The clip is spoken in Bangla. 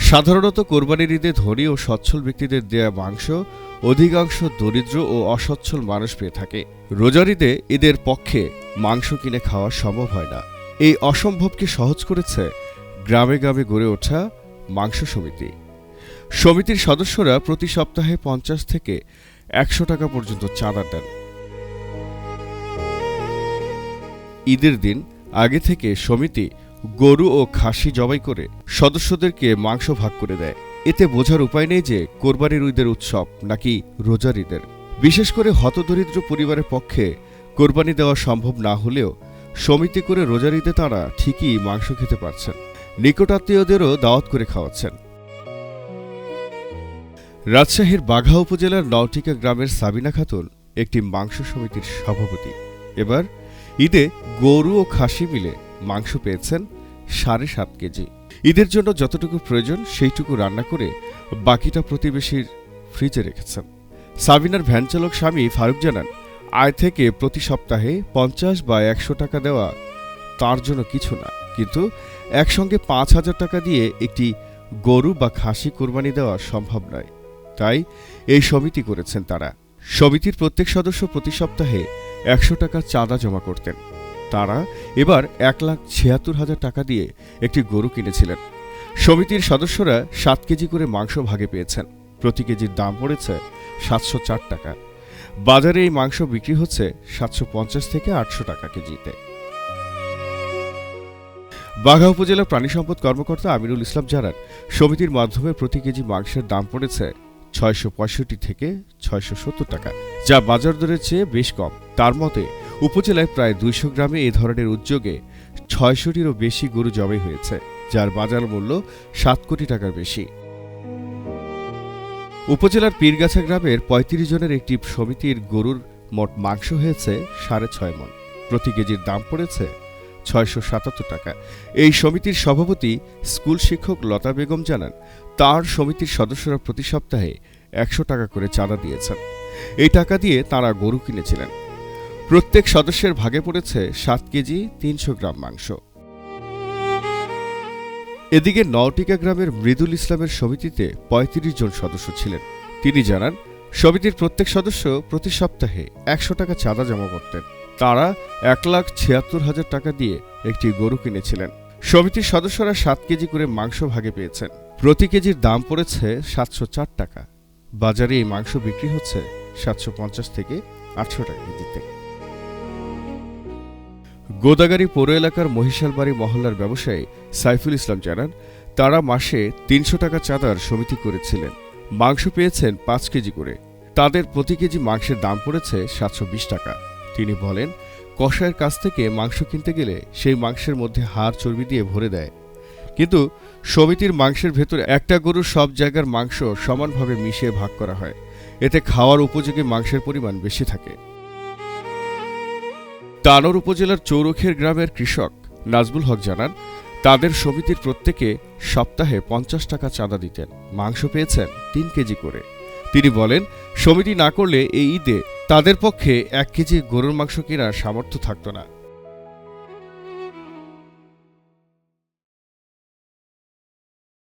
সাধারণত কোরবানির ঈদে ধনী ও সচ্ছল ব্যক্তিদের দেয়া মাংস অধিকাংশ দরিদ্র ও অসচ্ছল মানুষ পেয়ে থাকে। রোজার ঈদে এদের পক্ষে মাংস কিনে খাওয়া সম্ভব হয় না। এই অসম্ভবকে সহজ করেছে গ্রামে গ্রামে গড়ে ওঠা মাংস সমিতি। সমিতির সদস্যরা প্রতি সপ্তাহে ৫০ থেকে ১০০ টাকা পর্যন্ত চাঁদা দেন। ঈদের দিন আগে থেকে সমিতি গরু ও খাসি জবাই করে সদস্যদেরকে মাংস ভাগ করে দেয়। এতে বোঝার উপায় নেই যে কোরবানির ঈদের উৎসব নাকি রোজার ঈদের। বিশেষ করে হতদরিদ্র পরিবারের পক্ষে কোরবানি দেওয়া সম্ভব না হলেও সমিতি করে রোজার ঈদে তাঁরা ঠিকই মাংস খেতে পারছেন, নিকটাত্মীয়দেরও দাওয়াত করে খাওয়াচ্ছেন। রাজশাহীর বাঘা উপজেলার নওটিকা গ্রামের সাবিনা খাতুন একটি মাংস সমিতির সভাপতি। এবার ঈদে গরু ও খাসি মিলে মাংস পেয়েছেন ৭.৫ কেজি। ঈদের জন্য যতটুকু প্রয়োজন সেইটুকু রান্না করে বাকিটা প্রতিবেশীর ফ্রিজে রেখেছেন। সাবিনার ভ্যানচালক স্বামী ফারুক জানান, আয় থেকে প্রতি সপ্তাহে ৫০ বা ১০০ টাকা দেওয়া তার জন্য কিছু না, কিন্তু একসঙ্গে ৫,০০০ টাকা দিয়ে একটি গরু বা খাসি কোরবানি দেওয়া সম্ভব নয়। তাই এই সমিতি করেছেন তারা। সমিতির প্রত্যেক সদস্য প্রতি সপ্তাহে ১০০ টাকা চাঁদা জমা করতেন। তারা এবার ১,৭৬,০০০ টাকা দিয়ে একটি গরু কিনেছিলেন। সমিতির সদস্যরা ৭ কেজি করে মাংস ভাগে পেয়েছেন। প্রতি কেজির দাম পড়েছে ৭০৪ টাকা। বাজারে এই মাংস বিক্রি হচ্ছে ৭৫০ থেকে ৮০০ টাকা কেজিতে। বাঘা উপজেলা প্রাণী সম্পদ কর্মকর্তা আমিনুল ইসলাম জানান, সমিতির মাধ্যমে প্রতি কেজি মাংসের দাম পড়েছে ৬৬৫ থেকে ৬৭০ টাকা, যা বাজার দরের চেয়ে বেশ কম। তার মতে উপজেলায় প্রায় ২০০ গ্রামে এ ধরনের উদ্যোগে ৬০০টিরও বেশি গরু জবাই হয়েছে, যার বাজার মূল্য ৭ কোটি টাকার বেশি। উপজেলার পীরগাছা গ্রামের ৩৫ জনের একটি সমিতির গরুর মোট মাংস হয়েছে ৬.৫ মণ। প্রতি কেজির দাম পড়েছে ৬৭৭ টাকা। এই সমিতির সভাপতি স্কুল শিক্ষক লতা বেগম জানান, তার সমিতির সদস্যরা প্রতি সপ্তাহে ১০০ টাকা করে চাঁদা দিয়েছেন। এই টাকা দিয়ে তাঁরা গরু কিনেছিলেন। প্রত্যেক সদস্যের ভাগে পড়েছে ৭ কেজি ৩০০ গ্রাম মাংস। এদিকে নওটিকা গ্রামের মৃদুল ইসলামের সমিতিতে ৩৫ জন সদস্য ছিলেন। তিনি জানান, সমিতির প্রত্যেক সদস্য প্রতি সপ্তাহে ১০০ টাকা চাঁদা জমা করতেন। তারা ১,৭৬,০০০ টাকা দিয়ে একটি গরু কিনেছিলেন। সমিতির সদস্যরা ৭ কেজি করে মাংস ভাগে পেয়েছেন। প্রতি কেজির দাম পড়েছে ৭০৪ টাকা। বাজারে এই মাংস বিক্রি হচ্ছে ৭৫০ থেকে ৮০০ টাকা কেজিতে। গোদাগাড়ি পৌর এলাকার মহিশালবাড়ি মহল্লার ব্যবসায়ী সাইফুল ইসলাম জানান, তারা মাসে ৩০০ টাকা চাঁদার সমিতি করেছিলেন। মাংস পেয়েছেন ৫ কেজি করে। তাদের প্রতি কেজি মাংসের দাম পড়েছে ৭২০ টাকা। তিনি বলেন, কসাইয়ের কাছ থেকে মাংস কিনতে গেলে সেই মাংসের মধ্যে হাড় চর্বি দিয়ে ভরে দেয়, কিন্তু সমিতির মাংসের ভেতর একটা গরুর সব জায়গার মাংস সমানভাবে মিশিয়ে ভাগ করা হয়। এতে খাওয়ার উপযোগী মাংসের পরিমাণ বেশি থাকে। তানোর উপজেলার চৌরখের গ্রামের কৃষক নাজবুল হক জানান, তাদের সমিতির প্রত্যেকে সপ্তাহে ৫০ টাকা চাঁদা দিতেন। মাংস পেয়েছেন ৩ কেজি করে। তিনি বলেন, সমিতি না করলে এই ঈদে তাদের পক্ষে ১ কেজি গরুর মাংস কেনার সামর্থ্য থাকত না।